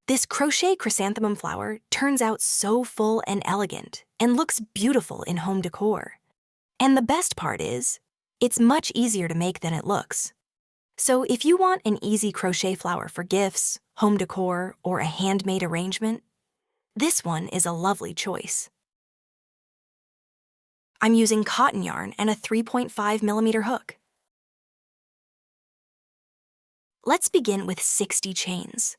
This crochet chrysanthemum flower turns out so full and elegant and looks beautiful in home decor. And the best part is, it's much easier to make than it looks. So if you want an easy crochet flower for gifts, home decor, or a handmade arrangement, this one is a lovely choice. I'm using cotton yarn and a 3.5mm hook. Let's begin with 60 chains.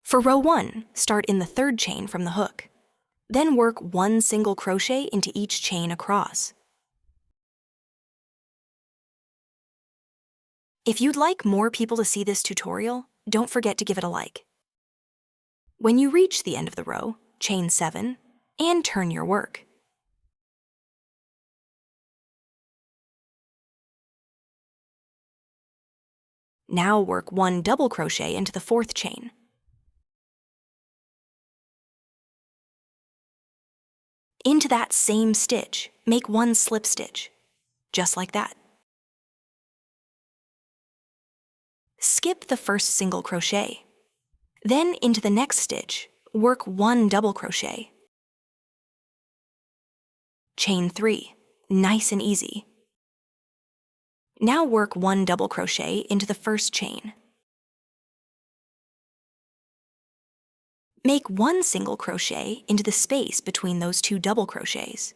For row 1, start in the 3rd chain from the hook. Then work 1 single crochet into each chain across. If you'd like more people to see this tutorial, don't forget to give it a like. When you reach the end of the row, chain 7 and turn your work. Now work 1 double crochet into the 4th chain. Into that same stitch, make 1 slip stitch, just like that. Skip the first single crochet. Then into the next stitch, work 1 double crochet. Chain 3, nice and easy. Now work 1 double crochet into the first chain. Make 1 single crochet into the space between those 2 double crochets.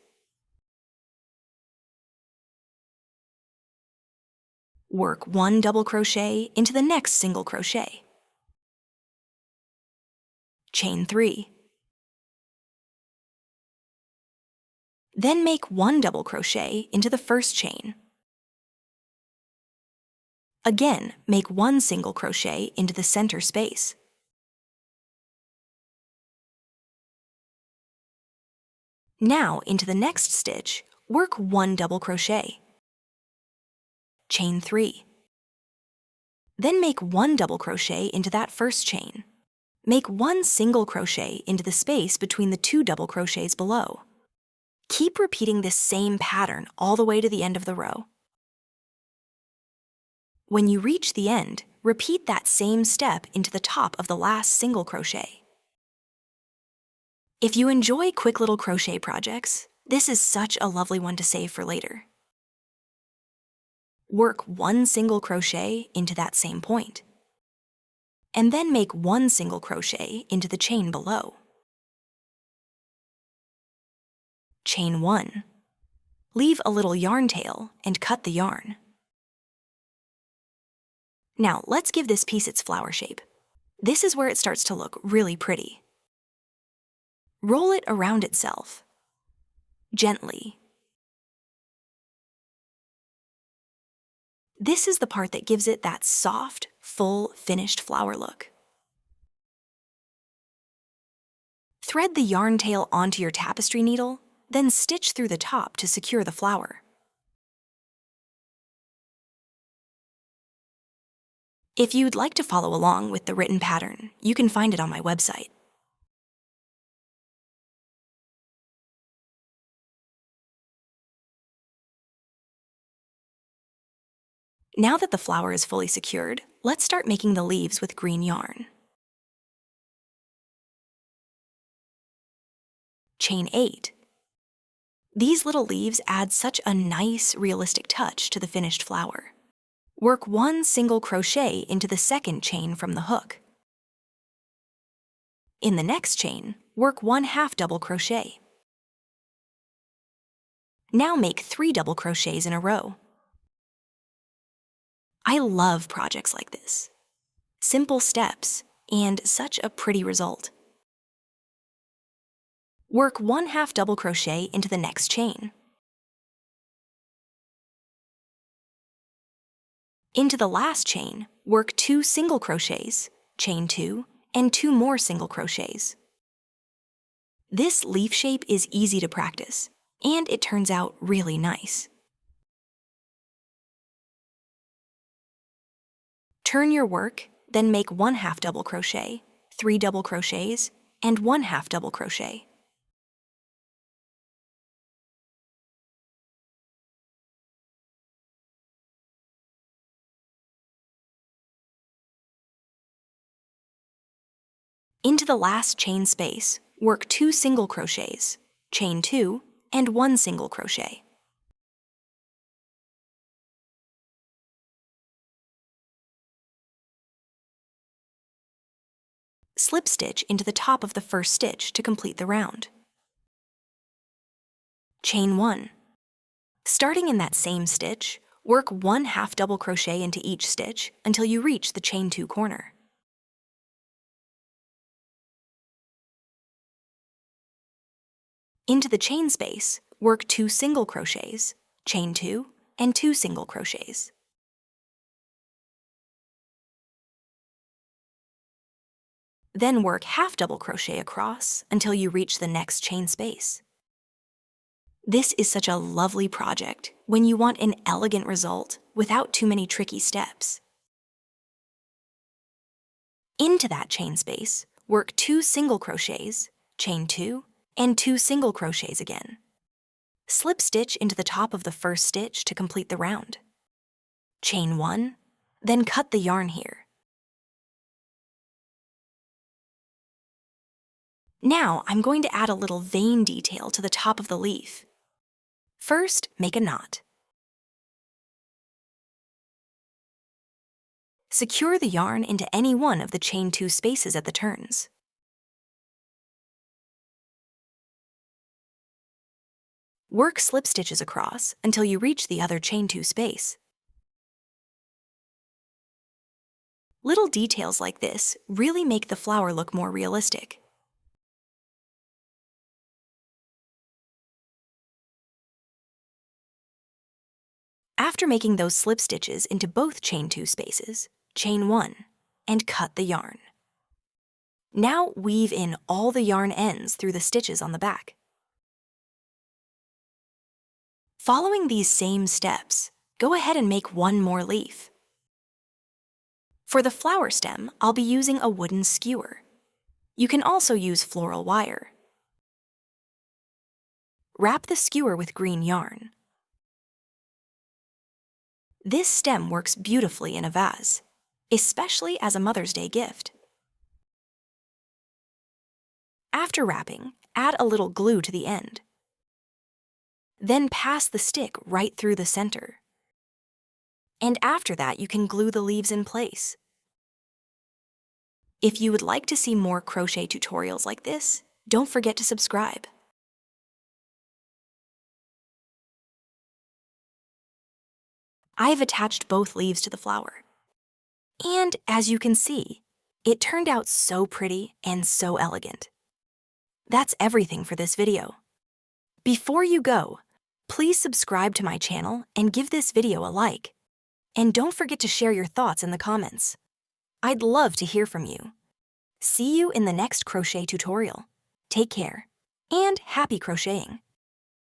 Work 1 double crochet into the next single crochet. Chain 3. Then make 1 double crochet into the first chain. Again, make 1 single crochet into the center space. Now, into the next stitch, work 1 double crochet. Chain 3. Then make 1 double crochet into that first chain. Make 1 single crochet into the space between the 2 double crochets below. Keep repeating this same pattern all the way to the end of the row. When you reach the end, repeat that same step into the top of the last single crochet. If you enjoy quick little crochet projects, this is such a lovely one to save for later. Work 1 single crochet into that same point, and then make 1 single crochet into the chain below. Chain 1. Leave a little yarn tail and cut the yarn. Now let's give this piece its flower shape. This is where it starts to look really pretty. Roll it around itself, gently. This is the part that gives it that soft, full, finished flower look. Thread the yarn tail onto your tapestry needle, then stitch through the top to secure the flower. If you'd like to follow along with the written pattern, you can find it on my website. Now that the flower is fully secured, let's start making the leaves with green yarn. Chain 8. These little leaves add such a nice, realistic touch to the finished flower. Work 1 single crochet into the second chain from the hook. In the next chain, work 1 half double crochet. Now make 3 double crochets in a row. I love projects like this. Simple steps, and such a pretty result. Work 1 half double crochet into the next chain. Into the last chain, work 2 single crochets, chain 2, and 2 more single crochets. This leaf shape is easy to practice, and it turns out really nice. Turn your work, then make 1 half double crochet, 3 double crochets, and 1 half double crochet. Into the last chain space, work 2 single crochets, chain 2, and 1 single crochet. Slip stitch into the top of the first stitch to complete the round. Chain 1. Starting in that same stitch, work 1 half double crochet into each stitch until you reach the chain 2 corner. Into the chain space, work 2 single crochets, chain 2, and 2 single crochets. Then work half double crochet across until you reach the next chain space. This is such a lovely project when you want an elegant result without too many tricky steps. Into that chain space, work 2 single crochets, chain 2, and 2 single crochets again. Slip stitch into the top of the first stitch to complete the round. Chain 1, then cut the yarn here. Now I'm going to add a little vein detail to the top of the leaf. First, make a knot. Secure the yarn into any one of the chain 2 spaces at the turns. Work slip stitches across until you reach the other chain 2 space. Little details like this really make the flower look more realistic. After making those slip stitches into both chain 2 spaces, chain 1, and cut the yarn. Now weave in all the yarn ends through the stitches on the back. Following these same steps, go ahead and make one more leaf. For the flower stem, I'll be using a wooden skewer. You can also use floral wire. Wrap the skewer with green yarn. This stem works beautifully in a vase, especially as a Mother's Day gift. After wrapping, add a little glue to the end. Then pass the stick right through the center. And after that, you can glue the leaves in place. If you would like to see more crochet tutorials like this, don't forget to subscribe. I've attached both leaves to the flower. And as you can see, it turned out so pretty and so elegant. That's everything for this video. Before you go, please subscribe to my channel and give this video a like. And don't forget to share your thoughts in the comments. I'd love to hear from you. See you in the next crochet tutorial. Take care, and happy crocheting!